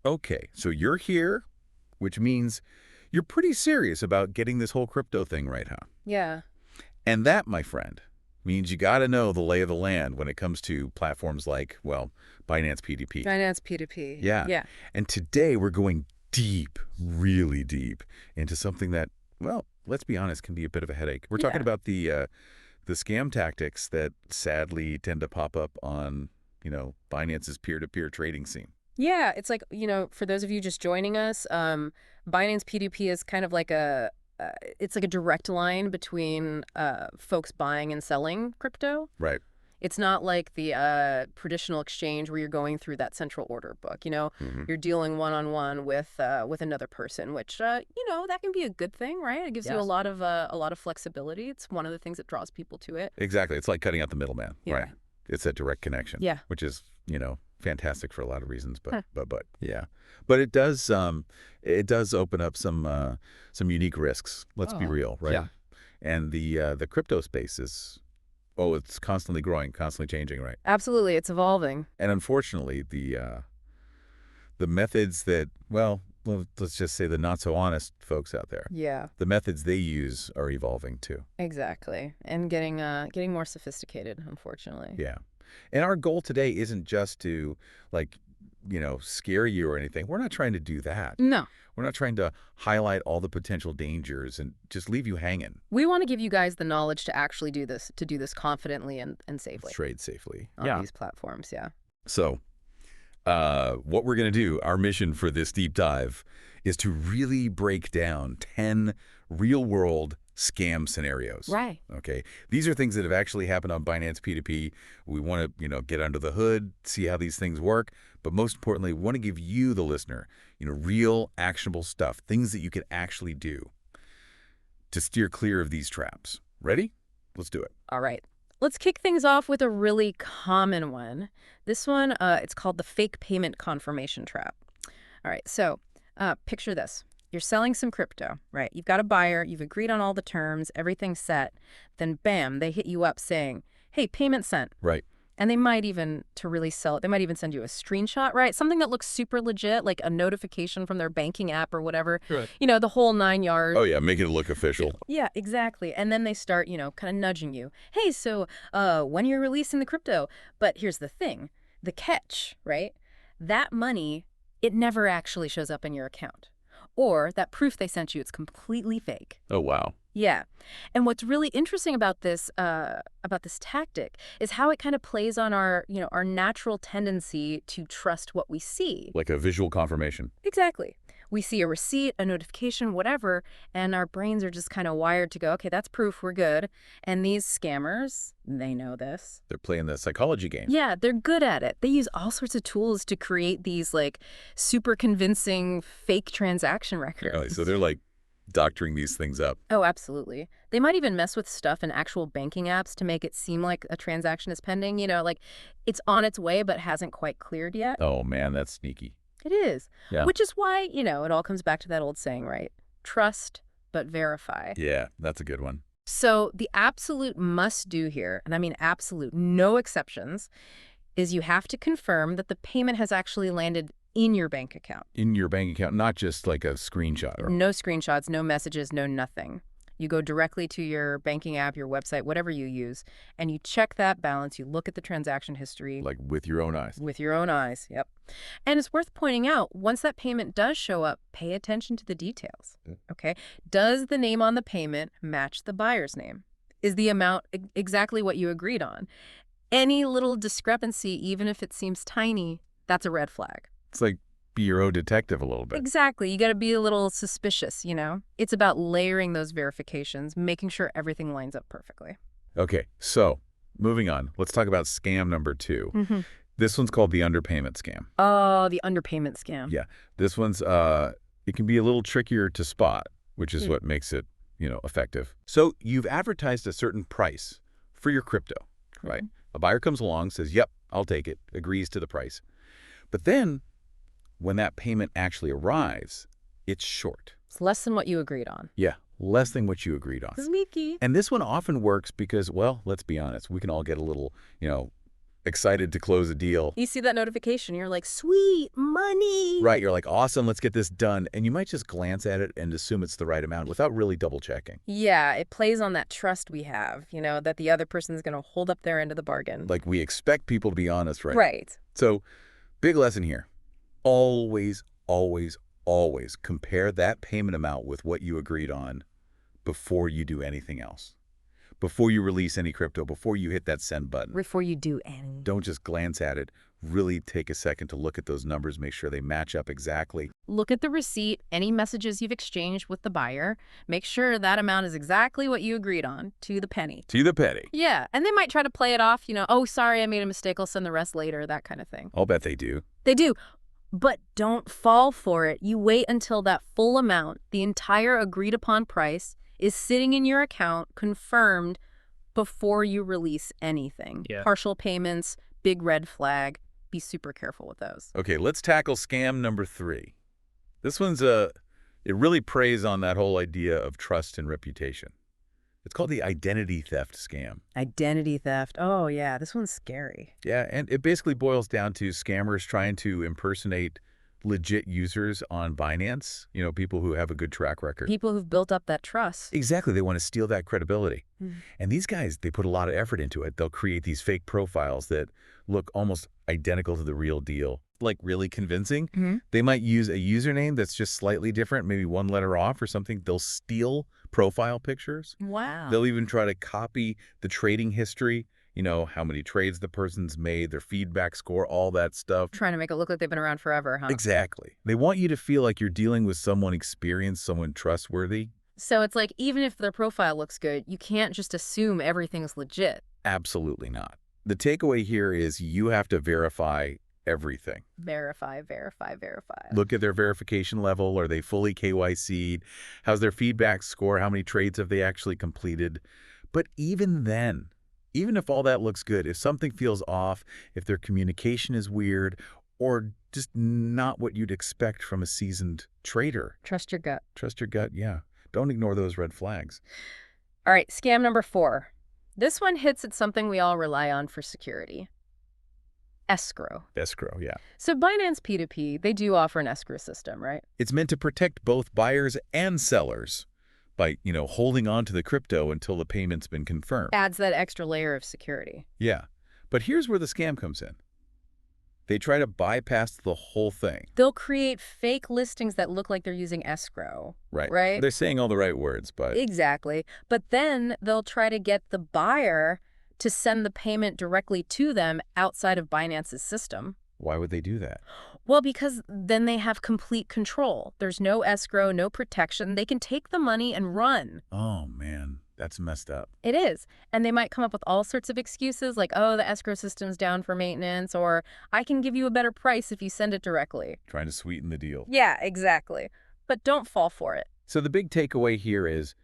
Okay, so you're here, which means you're pretty serious about getting this whole crypto thing right, huh? Yeah. And that, my friend, means you got to know the lay of the land when it comes to platforms like, well, Binance P2P. Binance P2P. Yeah. Yeah. And today we're going deep, really deep, into something that, well, let's be honest, can be a bit of a headache. We're talking Yeah. about the scam tactics that sadly tend to pop up on, Binance's peer-to-peer trading scene. Yeah. It's like, for those of you just joining us, Binance P2P is kind of like it's like a direct line between folks buying and selling crypto. Right. It's not like the traditional exchange where you're going through that central order book. Hmm. You're dealing one-on-one with another person, which that can be a good thing, right? It gives you Yes. a lot of flexibility. It's one of the things that draws people to it. Exactly. It's like cutting out the middleman. Yeah. Right. It's a direct connection. Yeah. Which is, fantastic for a lot of reasons, but Huh. but yeah. But it does open up some unique risks. Let's be Oh. real, right? Yeah. And the crypto space is, oh, it's constantly growing, constantly changing, right? Absolutely, it's evolving. And unfortunately, the methods that, well, let's just say the not so honest folks out there, Yeah, the methods they use are evolving too. exactly. And getting more sophisticated, unfortunately. Yeah. And our goal today isn't just to, like, scare you or anything. We're not trying to do that. No. We're not trying to highlight all the potential dangers and just leave you hanging. We want to give you guys the knowledge to actually do this confidently and safely Trade safely. on Yeah. these platforms, yeah. So, what we're going to do, our mission for this deep dive, is to really break down 10 real-world scam scenarios. Right. Okay, these are things that have actually happened on Binance P2P. We want to, get under the hood, see how these things work, but most importantly, we want to give you, the listener, real actionable stuff, things that you can actually do to steer clear of these traps. Ready? Let's do it. All right. Let's kick things off with a really common one. This one, it's called the fake payment confirmation trap. All right, so picture this. You're selling some crypto, right? You've got a buyer, you've agreed on all the terms, everything's set. Then bam, they hit you up saying, hey, payment sent. Right. And they might even, to really sell it, they might even send you a screenshot, right? Something that looks super legit, like a notification from their banking app or whatever. Right. The whole 9 yards. Oh, yeah, make it look official. Yeah, exactly. And then they start, kind of nudging you. Hey, so when you're releasing the crypto. But here's the thing, the catch, right? That money, it never actually shows up in your account. Or that proof they sent you, it's completely fake. Oh, wow. Yeah. And what's really interesting about this tactic is how it kind of plays on our natural tendency to trust what we see. Like a visual confirmation. Exactly. We see a receipt, a notification, whatever, and our brains are just kind of wired to go, okay, that's proof, we're good. And these scammers, they know this. They're playing the psychology game. Yeah, they're good at it. They use all sorts of tools to create these like super convincing fake transaction records. Really? So they're like doctoring these things up. Oh, absolutely. They might even mess with stuff in actual banking apps to make it seem like a transaction is pending. Like it's on its way but hasn't quite cleared yet. Oh, man, that's sneaky. It is. Yeah. Which is why, it all comes back to that old saying, right? Trust but verify. Yeah, that's a good one. So the absolute must-do here, and I mean absolute, no exceptions, is you have to confirm that the payment has actually landed in your bank account. In your bank account, not just like a screenshot. Or... No screenshots, no messages, no nothing. You go directly to your banking app, your website, whatever you use, and you check that balance. You look at the transaction history. Like with your own eyes. With your own eyes, yep. And it's worth pointing out, once that payment does show up, pay attention to the details, okay? Does the name on the payment match the buyer's name? Is the amount exactly what you agreed on? Any little discrepancy, even if it seems tiny, that's a red flag. It's like be your own detective a little bit. Exactly. You got to be a little suspicious, It's about layering those verifications, making sure everything lines up perfectly. Okay, so moving on. Let's talk about scam number 2. Mm-hmm. This one's called the underpayment scam. Oh, the underpayment scam. Yeah, this one's, it can be a little trickier to spot, which is what makes it, effective. So you've advertised a certain price for your crypto, right? A buyer comes along, says, yep, I'll take it, agrees to the price. But then when that payment actually arrives, it's short. It's less than what you agreed on. Yeah, less than what you agreed on. Sneaky. And this one often works because, well, let's be honest, we can all get a little, excited to close a deal. You see that notification, you're like, sweet, money! Right, you're like, awesome, let's get this done. And you might just glance at it and assume it's the right amount without really double-checking. Yeah, it plays on that trust we have, that the other person's going to hold up their end of the bargain. Like we expect people to be honest, right? Right. So, big lesson here. Always, always, always compare that payment amount with what you agreed on before you do anything else. Before you release any crypto, before you hit that send button. Before you do any. Don't just glance at it. Really take a second to look at those numbers, make sure they match up exactly. Look at the receipt, any messages you've exchanged with the buyer. Make sure that amount is exactly what you agreed on, to the penny. To the penny. Yeah, and they might try to play it off, oh, sorry, I made a mistake, I'll send the rest later, that kind of thing. I'll bet they do. They do. But don't fall for it. You wait until that full amount, the entire agreed upon price, is sitting in your account, confirmed, before you release anything. Yeah. Partial payments, big red flag. Be super careful with those. Okay, let's tackle scam number 3. This one's it really preys on that whole idea of trust and reputation. It's called the identity theft scam. Identity theft. Oh, yeah, this one's scary. Yeah, and it basically boils down to scammers trying to impersonate legit users on Binance, people who have a good track record. People who've built up that trust. Exactly. They want to steal that credibility. Mm. And these guys, they put a lot of effort into it. They'll create these fake profiles that look almost identical to the real deal, like really convincing. Mm-hmm. They might use a username that's just slightly different, maybe one letter off or something. They'll steal profile pictures. Wow. They'll even try to copy the trading history, how many trades the person's made, their feedback score, all that stuff. Trying to make it look like they've been around forever, huh? Exactly. They want you to feel like you're dealing with someone experienced, someone trustworthy. So it's like, even if their profile looks good, you can't just assume everything's legit. Absolutely not. The takeaway here is you have to verify everything. Verify, verify, verify. Look at their verification level. Are they fully KYC'd? How's their feedback score? How many trades have they actually completed? But even then, even if all that looks good, if something feels off, if their communication is weird, or just not what you'd expect from a seasoned trader. Trust your gut. Trust your gut, yeah. Don't ignore those red flags. All right, scam number 4. This one hits at something we all rely on for security. Escrow. Escrow, yeah. So Binance P2P, they do offer an escrow system, right? It's meant to protect both buyers and sellers by, holding on to the crypto until the payment's been confirmed. Adds that extra layer of security. Yeah. But here's where the scam comes in. They try to bypass the whole thing. They'll create fake listings that look like they're using escrow. Right. Right? They're saying all the right words, but... Exactly. But then they'll try to get the buyer to send the payment directly to them outside of Binance's system. Why would they do that? Well, because then they have complete control. There's no escrow, no protection. They can take the money and run. Oh, man. That's messed up. It is. And they might come up with all sorts of excuses like, oh, the escrow system's down for maintenance, or I can give you a better price if you send it directly. Trying to sweeten the deal. Yeah, exactly. But don't fall for it. So the big takeaway here is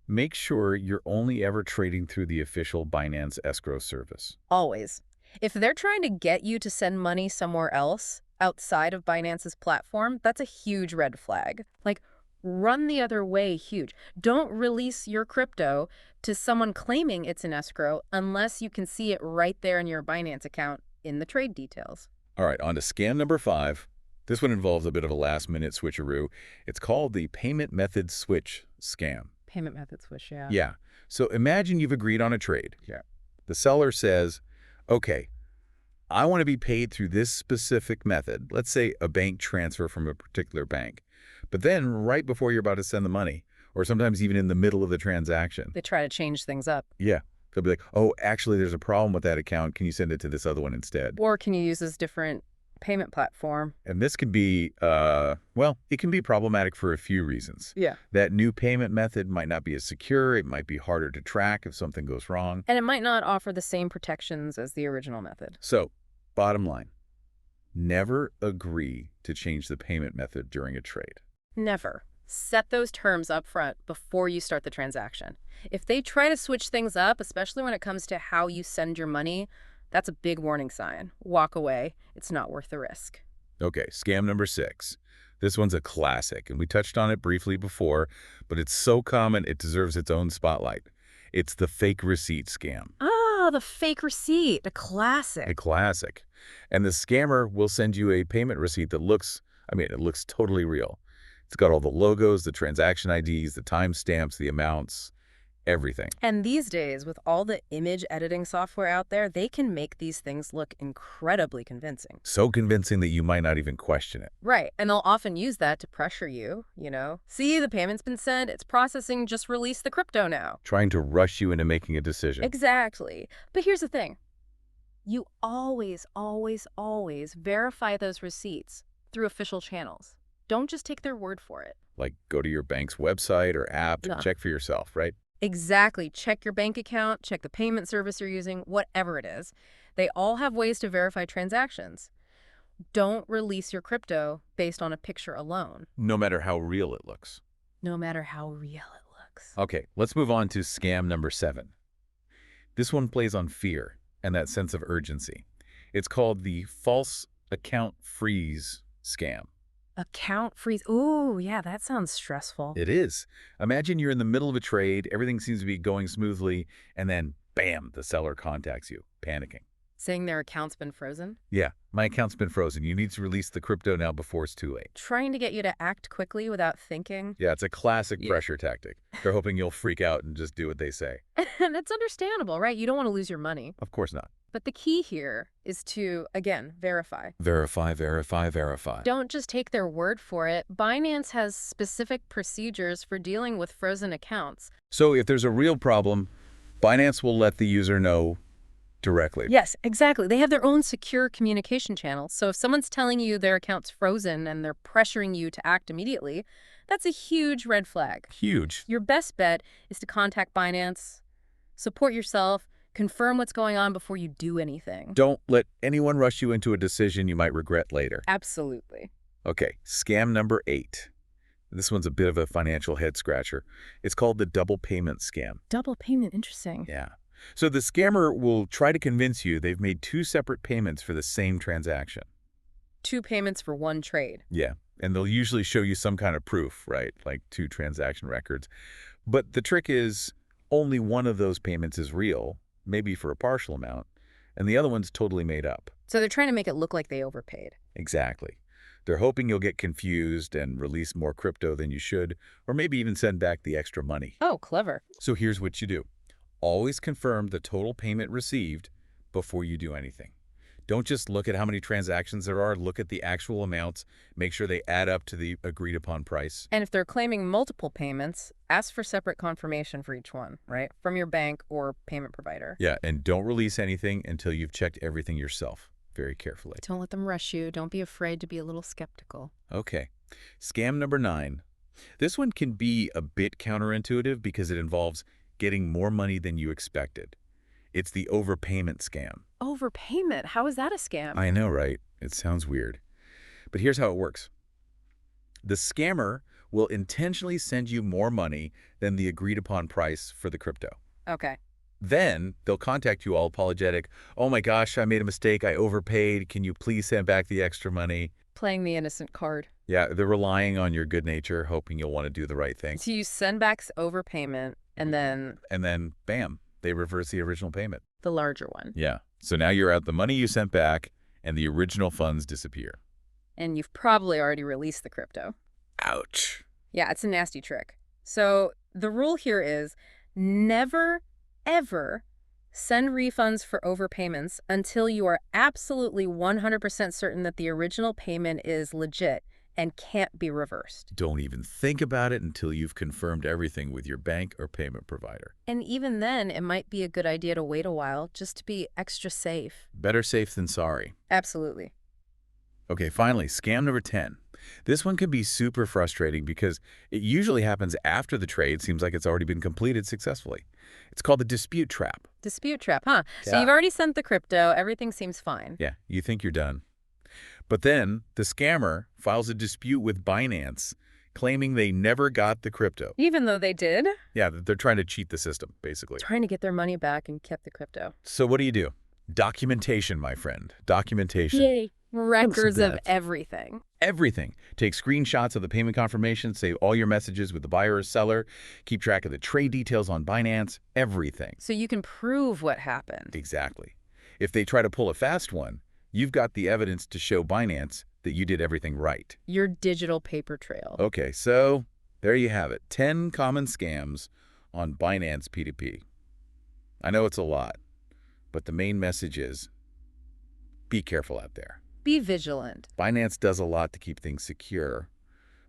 make sure you're only ever trading through the official Binance escrow service. Always. If they're trying to get you to send money somewhere else outside of Binance's platform, that's a huge red flag. Like, run the other way, huge. Don't release your crypto to someone claiming it's an escrow unless you can see it right there in your Binance account in the trade details. All right, on to scam number 5. This one involves a bit of a last-minute switcheroo. It's called the payment method switch scam. Payment method switch, yeah. Yeah. So imagine you've agreed on a trade. Yeah. The seller says, okay, I want to be paid through this specific method. Let's say a bank transfer from a particular bank. But then right before you're about to send the money, or sometimes even in the middle of the transaction. They try to change things up. Yeah. They'll be like, oh, actually, there's a problem with that account. Can you send it to this other one instead? Or can you use this different payment platform? And this can be, well, it can be problematic for a few reasons. Yeah. That new payment method might not be as secure. It might be harder to track if something goes wrong. And it might not offer the same protections as the original method. So, bottom line, never agree to change the payment method during a trade. Never. Set those terms up front before you start the transaction. If they try to switch things up, especially when it comes to how you send your money, that's a big warning sign. Walk away. It's not worth the risk. Okay, scam number 6. This one's a classic, and we touched on it briefly before, but it's so common it deserves its own spotlight. It's the fake receipt scam. Ah, the fake receipt, a classic. A classic. And the scammer will send you a payment receipt that looks, it looks totally real. It's got all the logos, the transaction IDs, the timestamps, the amounts, everything. And these days, with all the image editing software out there, they can make these things look incredibly convincing. So convincing that you might not even question it. Right, and they'll often use that to pressure you, See, the payment's been sent, it's processing, just release the crypto now. Trying to rush you into making a decision. Exactly. But here's the thing. You always, always, always verify those receipts through official channels. Don't just take their word for it. Like go to your bank's website or app to check for yourself, right? Exactly. Check your bank account, check the payment service you're using, whatever it is. They all have ways to verify transactions. Don't release your crypto based on a picture alone. No matter how real it looks. No matter how real it looks. Okay, let's move on to scam number 7. This one plays on fear and that sense of urgency. It's called the false account freeze scam. Account freeze. Ooh, yeah, that sounds stressful. It is. Imagine you're in the middle of a trade, everything seems to be going smoothly, and then, bam, the seller contacts you, panicking. Saying their account's been frozen? Yeah, my account's been frozen. You need to release the crypto now before it's too late. Trying to get you to act quickly without thinking. Yeah, it's a classic pressure tactic. They're hoping you'll freak out and just do what they say. And it's understandable, right? You don't want to lose your money. Of course not. But the key here is to, again, verify. Verify, verify, verify. Don't just take their word for it. Binance has specific procedures for dealing with frozen accounts. So if there's a real problem, Binance will let the user know directly. Yes, exactly. They have their own secure communication channels. So if someone's telling you their account's frozen and they're pressuring you to act immediately, that's a huge red flag. Huge. Your best bet is to contact Binance, support yourself, confirm what's going on before you do anything. Don't let anyone rush you into a decision you might regret later. Absolutely. Okay, scam number 8. This one's a bit of a financial head scratcher. It's called the double payment scam. Double payment, interesting. Yeah. So the scammer will try to convince you they've made 2 separate payments for the same transaction. 2 payments for 1 trade. Yeah, and they'll usually show you some kind of proof, right? Like 2 transaction records. But the trick is only one of those payments is real, maybe for a partial amount, and the other one's totally made up. So they're trying to make it look like they overpaid. Exactly. They're hoping you'll get confused and release more crypto than you should, or maybe even send back the extra money. Oh, clever. So here's what you do. Always confirm the total payment received before you do anything. Don't just look at how many transactions there are. Look at the actual amounts. Make sure they add up to the agreed upon price. And if they're claiming multiple payments, ask for separate confirmation for each one, right? From your bank or payment provider. Yeah, and don't release anything until you've checked everything yourself very carefully. Don't let them rush you. Don't be afraid to be a little skeptical. Okay. Scam number 9. This one can be a bit counterintuitive because it involves getting more money than you expected. It's the overpayment scam. Overpayment? How is that a scam? I know, right? It sounds weird. But here's how it works. The scammer will intentionally send you more money than the agreed upon price for the crypto. Okay. Then they'll contact you all apologetic. Oh my gosh, I made a mistake. I overpaid. Can you please send back the extra money? Playing the innocent card. Yeah, they're relying on your good nature, hoping you'll want to do the right thing. So you send back overpayment and then... And then, bam, they reverse the original payment. The larger one. Yeah. So now you're out the money you sent back and the original funds disappear. And you've probably already released the crypto. Ouch. Yeah, it's a nasty trick. So the rule here is never, ever send refunds for overpayments until you are absolutely 100% certain that the original payment is legit and can't be reversed. Don't even think about it until you've confirmed everything with your bank or payment provider. And even then, it might be a good idea to wait a while just to be extra safe. Better safe than sorry. Absolutely. Okay, finally, scam number 10. This one can be super frustrating because it usually happens after the trade seems like it's already been completed successfully. It's called the dispute trap. Dispute trap, huh? So Yeah. you've already sent the crypto, everything seems fine. Yeah, you think you're done. But then the scammer files a dispute with Binance, claiming they never got the crypto. Even though they did? Yeah, they're trying to cheat the system, basically. Trying to get their money back and kept the crypto. So what do? Documentation, my friend. Documentation. Yay. Records of that. everything. Everything. Take screenshots of the payment confirmation, save all your messages with the buyer or seller, keep track of the trade details on Binance, everything. So you can prove what happened. Exactly. If they try to pull a fast one, you've got the evidence to show Binance that you did everything right. Your digital paper trail. Okay, so there you have it. 10 common scams on Binance P2P. I know it's a lot, but the main message is be careful out there. Be vigilant. Binance does a lot to keep things secure,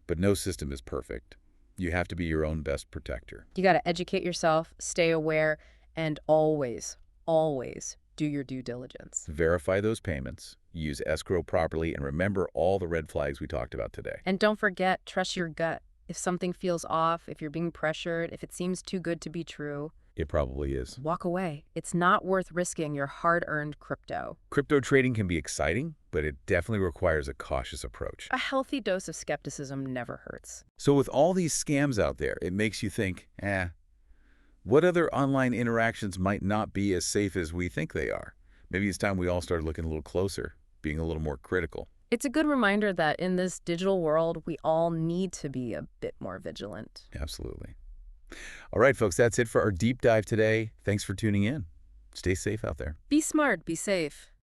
but no system is perfect. You have to be your own best protector. You got to educate yourself, stay aware, and always, always do your due diligence. Verify those payments, use escrow properly, and remember all the red flags we talked about today. And don't forget, trust your gut. If something feels off, if you're being pressured, if it seems too good to be true, It probably is. walk away. It's not worth risking your hard-earned crypto. Crypto trading can be exciting, but it definitely requires a cautious approach. A healthy dose of skepticism never hurts. So with all these scams out there, it makes you think, what other online interactions might not be as safe as we think they are? Maybe it's time we all started looking a little closer, being a little more critical. It's a good reminder that in this digital world, we all need to be a bit more vigilant. Absolutely. All right, folks, that's it for our deep dive today. Thanks for tuning in. Stay safe out there. Be smart, be safe.